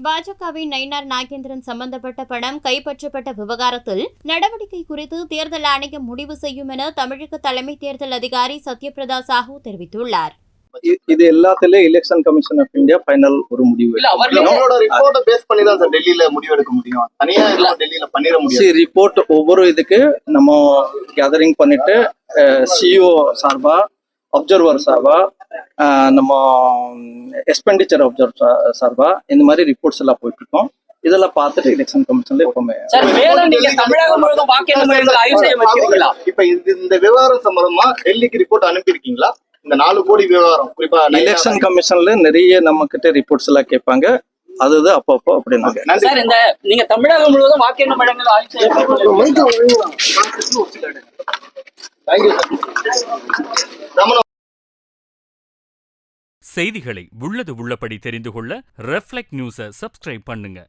பாஜகவின் நயினார் நாகேந்திரன் சம்பந்தப்பட்ட பணம் கைப்பற்றப்பட்ட விவகாரத்தில் நடவடிக்கை குறித்து தேர்தல் ஆணையம் முடிவு செய்யும் என தமிழக தலைமை தேர்தல் அதிகாரி சத்யபிரதா சாஹூ தெரிவித்துள்ளார். இது எல்லாத்திலே election commission of India final ஒரு முடிவு. அவங்களோட ரிப்போர்ட்டை பேஸ் பண்ணி தான் சார் டெல்லியில முடிவு எடுக்க முடியும். தனியா எல்லாம் டெல்லியில பண்ணிர முடியாது. ரிப்போர்ட் ஒவ்வொரு இதுக்கு நம்ம கேதரிங் பண்ணிட்டு சிஓ சார்பா, அப்சர்வர் சார்பா, நம்ம எக்ஸ்பெண்டிச்சர் அப்சர்வர் சார்பா இந்த மாதிரி ரிப்போர்ட்ஸ் எல்லாம் போயிட்டு இருக்கோம். இதெல்லாம் பார்த்துட்டு எலெக்ஷன் கமிஷன்ல எப்பவுமே இப்ப இந்த விவகாரம் சம்பந்தமா டெல்லிக்கு ரிப்போர்ட் அனுப்பியிருக்கீங்களா? இந்த 4 கோடி விவகாரம் குறிப்பா எலெக்ஷன் கமிஷன்ல நிறைய நம்ம கிட்ட ரிப்போர்ட்ஸ் எல்லாம் கேட்பாங்க. அதுதான் அப்பப்போ அப்படின்னாங்க. நீங்க தமிழகம் முழுவதும் வாக்கு எண்ணும் மையங்கள் செய்திகளை உள்ளது உள்ளபடி தெரிந்து கொள்ள ரெஃப்ளெக்ட் நியூஸை சப்ஸ்கிரைப் பண்ணுங்க.